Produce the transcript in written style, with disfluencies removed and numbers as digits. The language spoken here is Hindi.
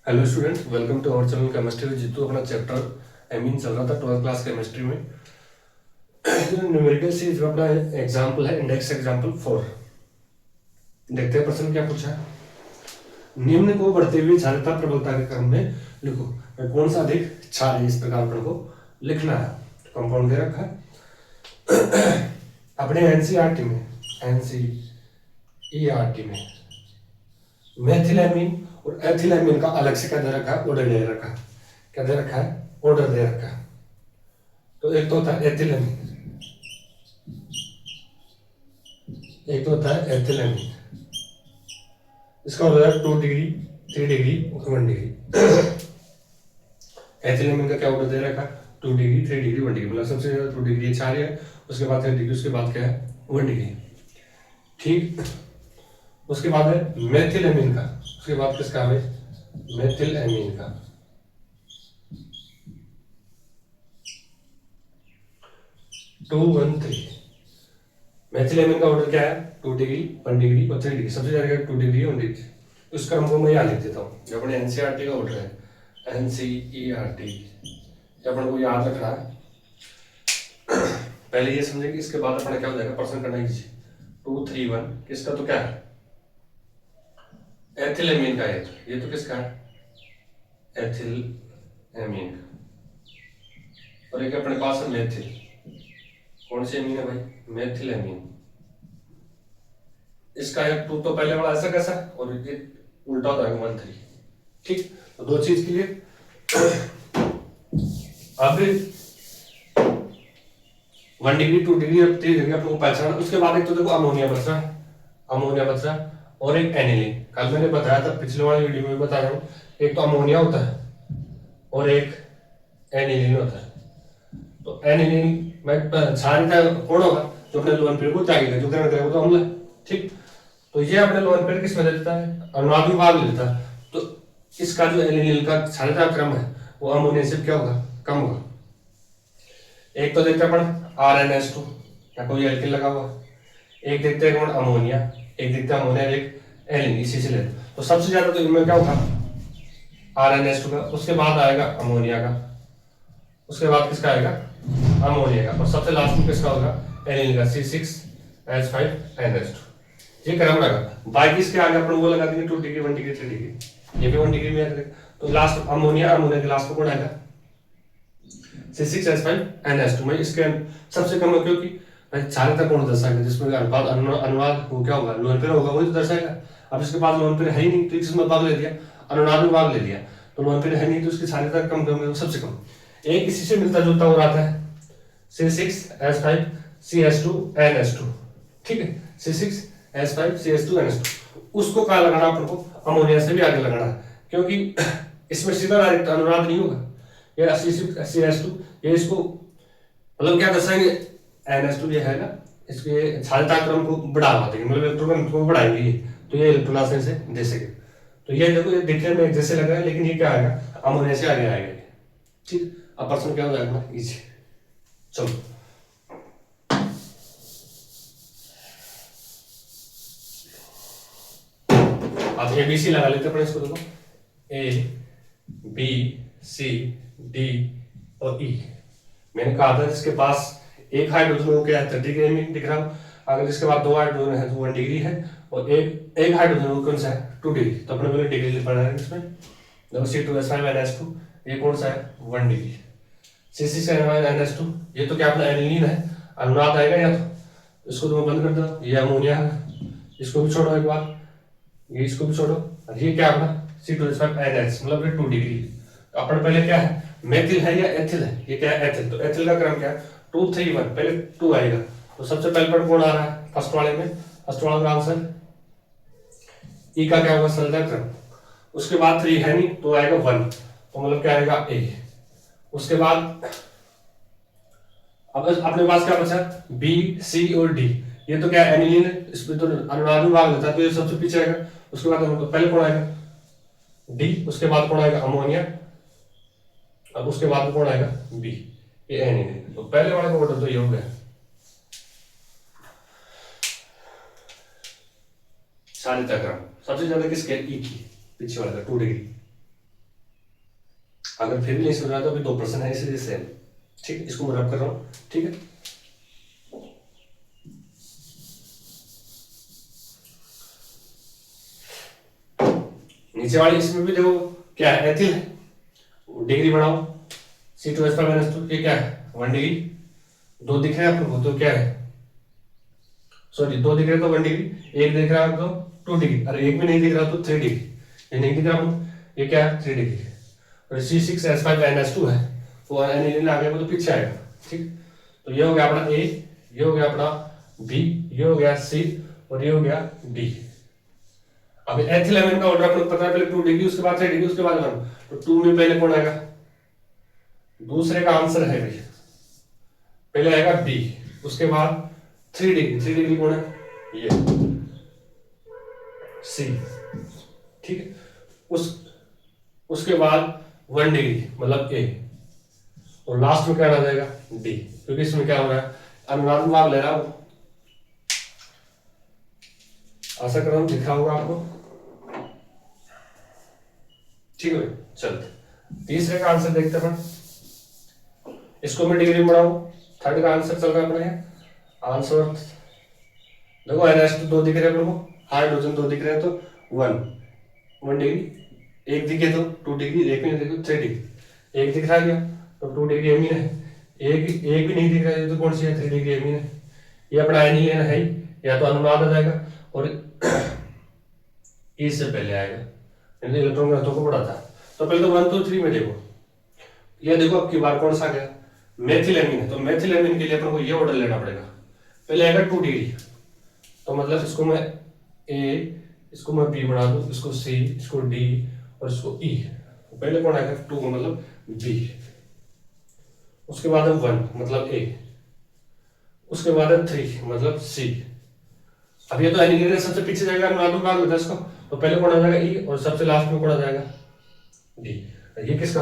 Hello students, welcome to our channel chemistry with Jeetu. अपना चैप्टर एमीन चल रहा था 12th क्लास केमिस्ट्री में। न्यूमेरिकल सीरीज में अपना एग्जाम्पल है इंडेक्स एग्जाम्पल 4। देखते हैं प्रश्न क्या पूछा है। निम्न को बढ़ते हुए क्षारीयता प्रबलता के क्रम में लिखो। कौन सा अधिक क्षार है, इस प्रकार अपन को लिखना है। कंपाउंड दे रखा है अपने एनसीईआरटी में मेथिलामीन और एथिलामीन का अलग से क्या दे रखा है, ऑर्डर दे रखा है। क्या दे रखा है, ऑर्डर दे रखा है। तो एक तो होता है एथिलामीन, एक तो होता है एथिलामीन। इसका ऑर्डर है 2 डिग्री, 3 डिग्री और 1 डिग्री। एथिलामीन का क्या ऑर्डर दे रखा है, 2 डिग्री, 3 डिग्री, 1 डिग्री। मतलब सबसे ज्यादा 2 डिग्री क्षारीय है, उसके बाद 3 डिग्री, उसके बाद क्या है 1 डिग्री। ठीक, उसके बाद है मेथिलामीन का, उसके बाद किसका है मेथिलामीन का। 2 1 3 मेथिलामीन का ऑर्डर क्या है, 2 डिग्री, 1 डिग्री और 3 डिग्री। सबसे ज्यादा 2 डिग्री, 1 डिग्री। उस क्रम को मैं यहाँ लिख देता हूँ। जो अपने एनसीईआरटी का ऑर्डर है, एनसीईआरटी, अपन को याद रखना है। पहले ये समझेंगे, इसके बाद अपना क्या हो जाएगा, प्रश्न करना कीजिए। 2 3 1 किसका तो क्या है, एथिलामीन का है। ये तो किसका है, एथिलामीन का। और एक अपने पास है मेथिल। कौन सी अमीन है भाई, मेथिलामीन। इसका एक 2 तो पहले वाला ऐसा कैसा, और ये उल्टा हो जाएगा 1 3। ठीक, तो दो चीज के लिए अब 1 डिग्री, 2 डिग्री और 3 डिग्री आपको पहचाना। उसके बाद एक तो देखो अमोनिया बच रहा है, अमोनिया बच रहा है, और एक एनिलीन। कल मैंने बताया था, पिछले वाले वीडियो में बता रहा हूँ, एक तो अमोनिया होता है और एक एनिलीन होता है। तो एनिलीन में क्षारीयता कौन होगा, जो अपने लोन पेड़ को त्यागेगा, जो ग्रहण करेगा तो अम्ल है। ठीक, तो ये अपने लोन पेड़ किस में दे देता है, अनुनाद विभाग ले लेता है। तो इसका जो एनिलीन का क्षारीयता क्रम है वो अमोनिया से क्या होगा, कम होगा। एक तो देखते हैं अपन RnH2 या कोई एल्किन लगा हुआ, एक देखते हैं अमोनिया, एक देखते हैं अमोनिया, एक एलिन, इसी से ले। तो सबसे ज्यादा तो इनमें क्या होगा, RnH2 का, उसके बाद आएगा अमोनिया का, उसके बाद किसका आएगा अमोनिया का, और सबसे लास्ट में किसका होगा एलिन का, C6H5NH2। ये क्रम रहेगा। बाकी इसके आगे अपन वो लगा देंगे 2 डिग्री, 1 डिग्री, 3 डिग्री, ये भी 1 डिग्री में आएगा। तो लास्ट अमोनिया, अमोनिया के लास्ट में कौन आएगा, C6H5NH2 में। इसके सबसे कम है क्योंकि क्षारीयता कौन दर्शाएगा, जिसमें अनुपात अनुनाद वो क्या होगा, लोन पेयर होगा, वही तो दर्शाएगा। अब इसके पास लोन पेयर है ही नहीं, तो इसमें भाग ले दिया, अनुनाद में भाग ले दिया, तो लोन पेयर है नहीं, तो उसकी क्षारीयता कम कम सबसे कम। एक इसी से मिलता जुलता हो रहा है, C6H5CH2NH2। ठीक है, C6H5CH2NH2, उसको कहाँ लगाना अपन को, अमोनिया से भी आगे लगाना है, क्योंकि इसमें सीधा डायरेक्ट अनुनाद नहीं होगा। ये CH2, ये इसको मतलब क्या दर्शाएंगे, NH2 ये है ना, इसके क्षारीयता क्रम को बढ़ावा देंगे, मतलब इलेक्ट्रॉन को बढ़ाएंगे ये, तो ये इलेक्ट्रॉन आसानी से दे सके। तो ये देखो, ये दिखने में जैसे लग रहा है, लेकिन ये क्या आएगा, अमोनिया से आगे आएगा। ठीक, अब प्रश्न क्या हो जाएगा ना, इजी। चलो अब ABC लगा लेते हैं इसको। देखो ABCD और E। मैंने कहा था जिसके पास एक हाइड्रोजन हो गया 30 डिग्री में दिख रहा हूं, अगर जिसके बाद 2 हाइड्रोजन है तो 1 डिग्री है, और एक हाइड्रोजन कौन सा है 2 डिग्री। तो अपने पहले डिग्री पढ़ा है इसमें। देखो C2H5NH2 ये कौन सा है 1 डिग्री। C6H5NH2 ये तो क्या अपना एनिलीन है, अनुनाद आएगा या तो इसको तो बंद कर दो। ये अमोनिया है, इसको भी छोड़ो एक बार, ये इसको भी छोड़ो। ये क्या अपना C2H5NH मतलब 2 डिग्री। तो अपन पहले क्या है, मेथिल है या एथिल है, ये क्या है एथिल। तो एथिल का क्रम क्या है 2 3 1, पहले 2 आएगा। तो सबसे पहले पर कौन आ रहा है फर्स्ट वाले में, फर्स्ट वाला का आंसर ई का क्या होगा संलग्न क्रम। उसके बाद 3 है नहीं तो आएगा 1, तो मतलब क्या आएगा ए। उसके बाद अब अपने पास क्या बचा बी सी और डी, ये तो क्या एनिलीन है, इसमें तो अनुनाद में भाग लेता है, तो ये सबसे पीछे आएगा। उसके बाद तो पहले कौन आएगा डी, उसके बाद कौन आएगा अमोनिया, अब उसके बाद कौन आएगा बी, ये एनिलीन। तो पहले वाले का ऑर्डर तो ये हो गया। क्षारीयता क्रम सबसे ज्यादा किसके, ई की, पीछे वाले का 2 डिग्री। अगर फिर भी नहीं समझ रहा तो अभी 2% है इसलिए सेम। ठीक है, इसको मैं रब कर रहा हूँ। ठीक है, नीचे वाली इसमें भी देखो क्या है, एथिल है, डिग्री बढ़ाओ, C2H5 - 2, ये क्या है 1 डिग्री, 2 दिख रहे हैं आपको तो क्या है, सॉरी 2 दिख रहे तो 1 डिग्री, 1 दिख रहा है आपको 2 डिग्री, अरे 1 भी नहीं दिख रहा तो 3 डिग्री, ये नहीं दिख रहा आपको, ये क्या है 3 डिग्री। और C6H5NH2 है तो एनिलीन आ गया वो तो पीछे आएगा। ठीक, तो ये हो गया अपना ए, ये हो गया अपना बी, ये हो गया सी और ये हो गया डी। अब एथिल एमिन का ऑर्डर आपको पता है, पहले 2 डिग्री उसके बाद 3 डिग्री उसके बाद 1, तो 2 में पहले कौन आएगा, दूसरे का आंसर है भाई, पहले आएगा बी, उसके बाद 3 डिग्री, 3 डिग्री कौन है ये सी। ठीक है, उसके बाद 1 डिग्री मतलब ए, और लास्ट में क्या आ जाएगा डी, क्योंकि इसमें क्या हो रहा है अनुनाद भाग ले रहा हूं, आशा कर रहा हूं दिख रहा होगा आपको। ठीक है, चलते तीसरे का आंसर देखते हैं, इसको मैं डिग्री बढ़ाऊं, थर्ड का आंसर चल रहा है अपने आंसर देखो, NH2 2 दिख रहे हैं, हाइड्रोजन 2 दिख रहे हैं तो 1 डिग्री, 1 दिखे तो 2 डिग्री, 1 नहीं दिखे तो 3 डिग्री, 1 दिख रहा है तो 2 डिग्री एमीन है, एक भी नहीं दिख रहा है तो कौन सी है 3 डिग्री एमीन है, ये अपना एनिलीन है ही, या तो अनुनाद आ जाएगा और इससे पहले आएगा, इलेक्ट्रॉन घनत्व को बढ़ाता है। तो पहले तो 1 2 3 में देखो, ये देखो अब की बार कौन सा आ गया मेथिलेमिन है, तो मेथिलेमिन के लिए अपन को ये ऑर्डर लेना पड़ेगा, पहले आएगा 2 डिग्री, तो मतलब इसको मैं ए, इसको मैं बी बना दूं, इसको सी, इसको डी और इसको ई, पहले कौन आएगा 2 मतलब बी, उसके बाद है 1 मतलब ए, उसके बाद है 3 मतलब सी। अब ये तो एनिलीन सबसे पीछे जाएगा, अनुनाद भाग होता है इसको, तो पहले कौन आ जाएगा ई और सबसे लास्ट में कौन आ जाएगा डी। ये किसका